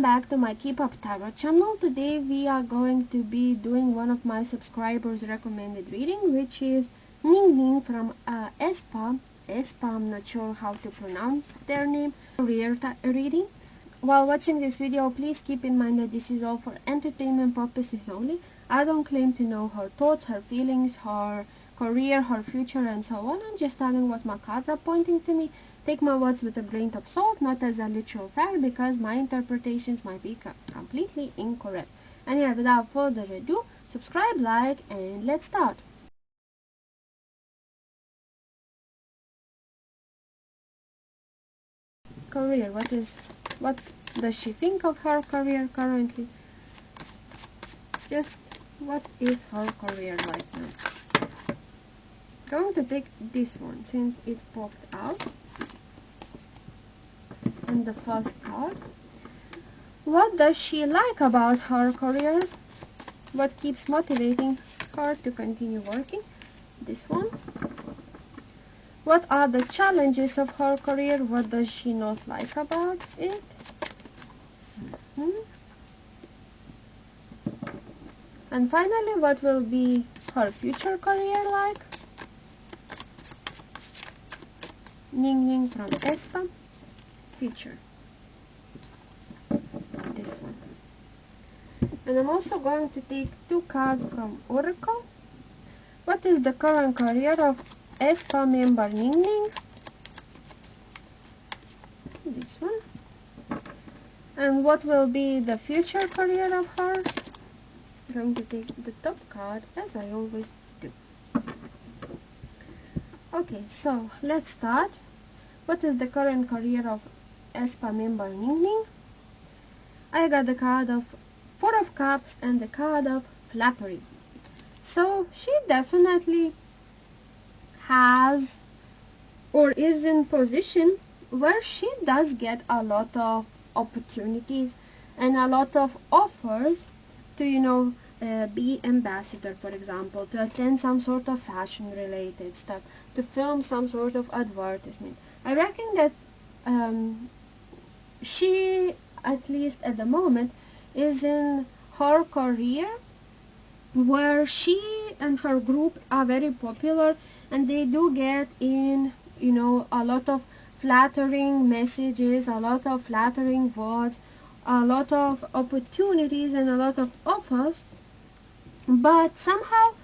back to my Keep Up Tarot channel. Today we are going to be doing one of my subscribers recommended reading, which is Ningning from AESPA. AESPA, I'm not sure how to pronounce their name. Reading. While watching this video, please keep in mind that this is all for entertainment purposes only. I don't claim to know her thoughts, her feelings, her career, her future, and so on. I'm just telling what my cards are pointing to me. Take my words with a grain of salt, not as a literal fact, because my interpretations might be completely incorrect. Anyway, without further ado, subscribe, like, and let's start. Career. What does she think of her career currently? Just what is her career right now? Going to take this one since it popped out. And the first card. What does she like about her career? What keeps motivating her to continue working? This one. What are the challenges of her career? What does she not like about it? And finally, what will be her future career like? Ningning from AESPA. Future. This one. And I'm also going to take two cards from Oracle. What is the current career of AESPA member Ningning? This one. And what will be the future career of her? I'm going to take the top card as I always do. Okay, so let's start. What is the current career of AESPA member Ningning? I got the card of Four of Cups and the card of Flattery. So she definitely has or is in position where she does get a lot of opportunities and a lot of offers to be ambassador, for example, to attend some sort of fashion related stuff, to film some sort of advertisement. I reckon that she, at least at the moment, is in her career where she and her group are very popular, and they do get in a lot of flattering messages, a lot of flattering words, a lot of opportunities and a lot of offers, but somehow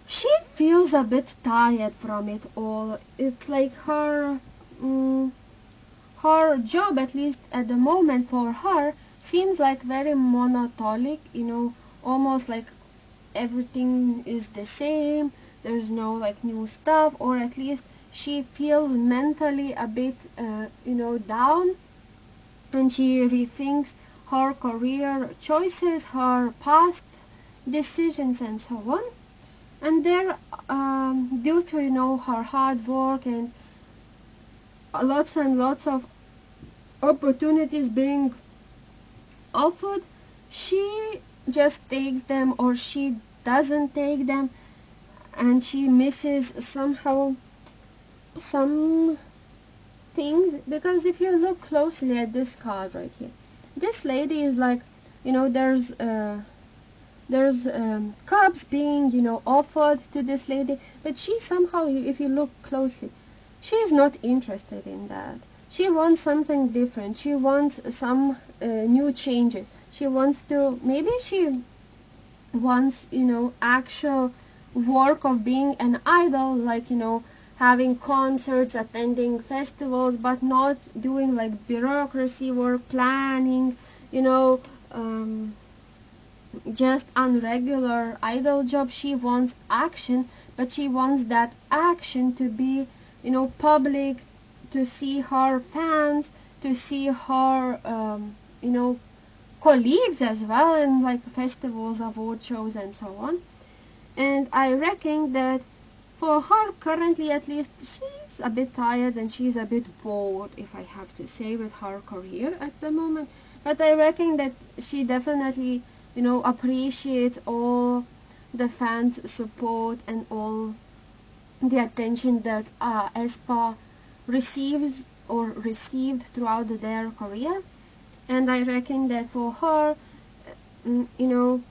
she feels a bit tired from it all. It's like her job, at least at the moment for her, seems like very monotonic, almost like everything is the same. There's no new stuff, or at least she feels mentally a bit down, and she rethinks her career choices, her past decisions, and so on. And there, due to her hard work and lots and lots of opportunities being offered, she just takes them, or she doesn't take them, and she misses somehow some things. Because if you look closely at this card right here, this lady is like, there's cups being offered to this lady, but she somehow, if you look closely, she is not interested in that. She wants something different. She wants some new changes. She wants to, maybe she wants actual work of being an idol, like having concerts, attending festivals, but not doing like bureaucracy work, planning, just unregular idle job. She wants action, but she wants that action to be public, to see her fans, to see her colleagues as well, and like festivals, award shows, and so on. And I reckon that for her currently, at least, she's a bit tired and she's a bit bored, if I have to say, with her career at the moment. But I reckon that she definitely appreciates all the fans' support and all the attention that AESPA receives or received throughout their career. And I reckon that for her, you know,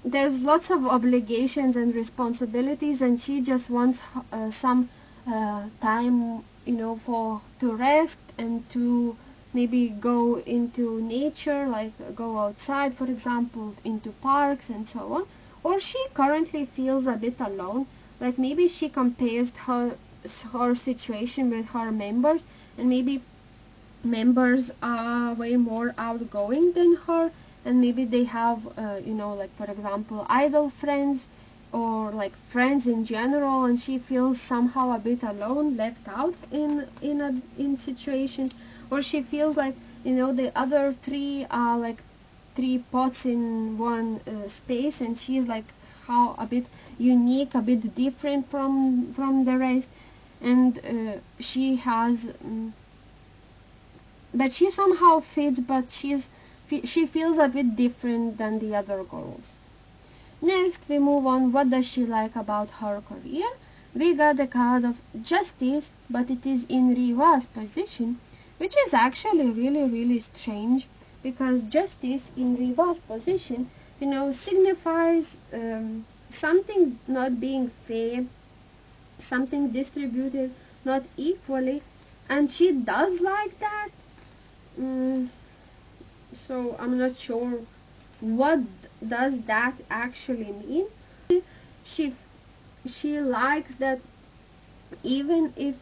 there's lots of obligations and responsibilities, and she just wants some time, for to rest and to maybe go into nature, like go outside, for example, into parks and so on. Or she currently feels a bit alone, like maybe she compares her situation with her members, and maybe members are way more outgoing than her, and maybe they have like for example idol friends, or like friends in general, and she feels somehow a bit alone, left out in situations. Or she feels like the other three are like three pots in one space, and she's like how a bit unique, a bit different from the rest. And she has but she somehow fits, but she feels a bit different than the other girls. Next, we move on. What does she like about her career? We got the card of Justice, but it is in Riva's position, which is actually really, really strange, because Justice in Riva's position, signifies something not being fair, something distributed not equally, and she does like that. Mm, so I'm not sure what does that actually mean. She she likes that even if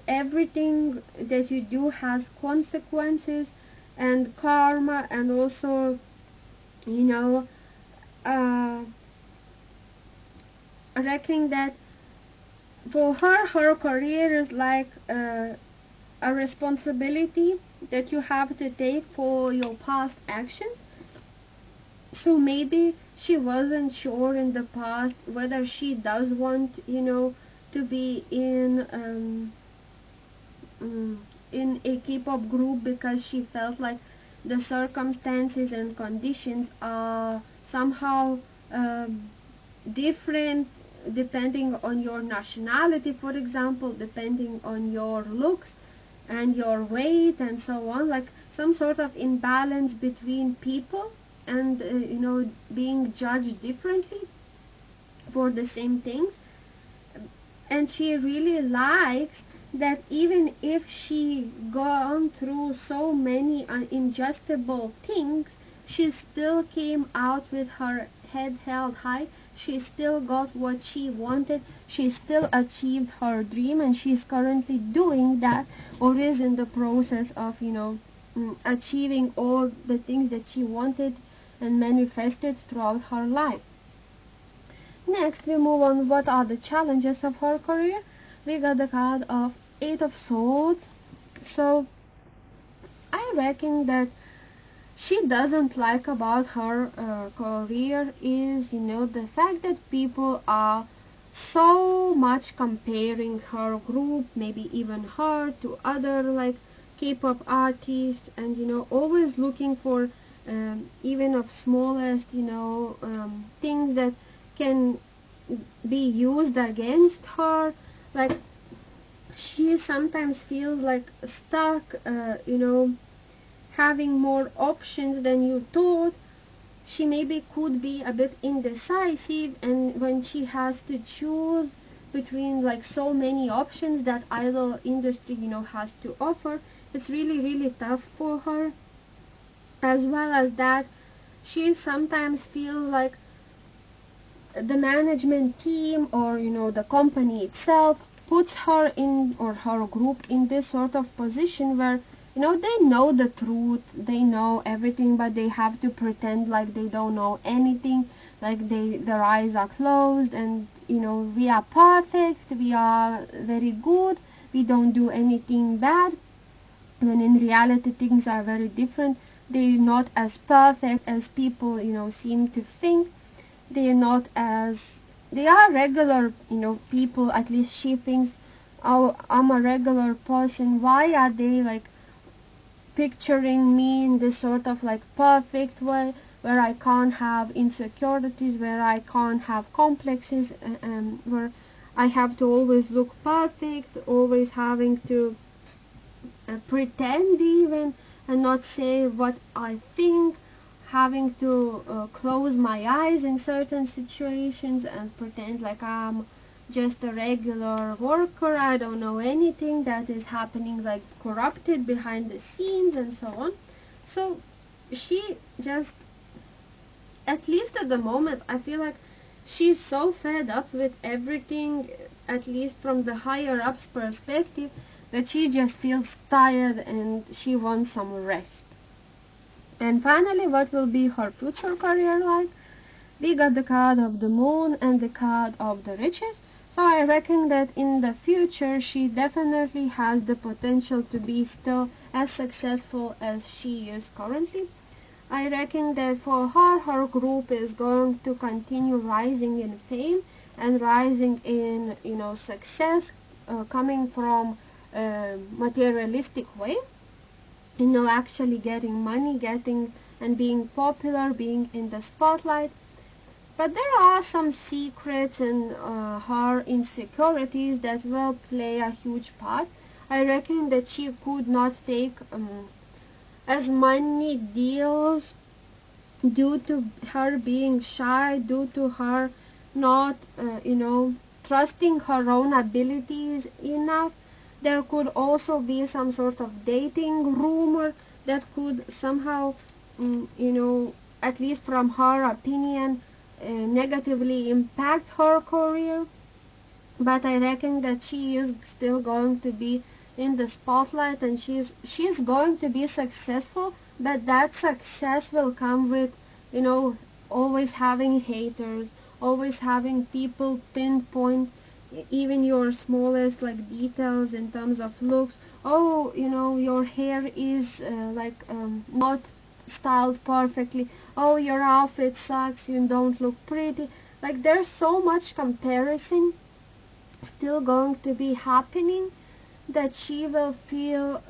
everything that you do has consequences and karma, and also you know uh, reckoning that for her career is like a responsibility that you have to take for your past actions. So maybe she wasn't sure in the past whether she does want, to be in a K-pop group, because she felt like the circumstances and conditions are somehow different depending on your nationality, for example, depending on your looks and your weight and so on, like some sort of imbalance between people, and being judged differently for the same things. And she really likes that even if she gone through so many unadjustable things, she still came out with her head held high. She still got what she wanted. She still achieved her dream, and she's currently doing that, or is in the process of achieving all the things that she wanted and manifested throughout her life. Next, we move on. What are the challenges of her career? We got the card of Eight of Swords. So I reckon that she doesn't like about her career is, the fact that people are so much comparing her group, maybe even her, to other like K-pop artists, and always looking for even of smallest, things that can be used against her. Like she sometimes feels like stuck, having more options than you thought. She maybe could be a bit indecisive, and when she has to choose between like so many options that idol industry has to offer, it's really, really tough for her. As well as that, she sometimes feels like the management team, or the company itself, puts her in, or her group in, this sort of position where they know the truth, they know everything, but they have to pretend like they don't know anything, like their eyes are closed, and we are perfect, we are very good, we don't do anything bad, when in reality things are very different. They're not as perfect as people seem to think. They're not as, they are regular people, at least she thinks, oh, I'm a regular person, why are they like picturing me in this sort of like perfect way, where I can't have insecurities, where I can't have complexes, where I have to always look perfect, always having to pretend even, and not say what I think, having to close my eyes in certain situations and pretend like I'm just a regular worker, I don't know anything that is happening, like corrupted behind the scenes and so on. So she just, at least at the moment, I feel like she's so fed up with everything, at least from the higher ups perspective, that she just feels tired and she wants some rest. And finally, what will be her future career like? We got the card of the moon and the card of the riches. So I reckon that in the future she definitely has the potential to be still as successful as she is currently. I reckon that for her, her group is going to continue rising in fame and rising in, success, coming from a materialistic way, actually getting money, getting and being popular, being in the spotlight. But there are some secrets and her insecurities that will play a huge part. I reckon that she could not take as many deals due to her being shy, due to her not, trusting her own abilities enough. There could also be some sort of dating rumor that could somehow, at least from her opinion, negatively impact her career. But I reckon that she is still going to be in the spotlight and she's going to be successful, but that success will come with, always having haters, always having people pinpoint even your smallest like details in terms of looks. Oh, your hair is not styled perfectly. Oh, your outfit sucks, you don't look pretty. Like there's so much comparison still going to be happening that she will feel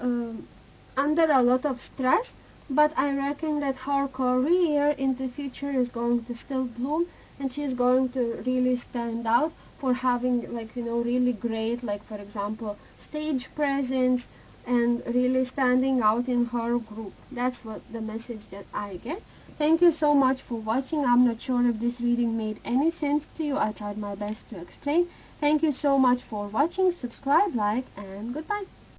under a lot of stress. But I reckon that her career in the future is going to still bloom, and she's going to really stand out for having really great, like for example, stage presence, and really standing out in her group. That's what the message that I get. Thank you so much for watching. I'm not sure if this reading made any sense to you. I tried my best to explain. Thank you so much for watching. Subscribe, like, and goodbye.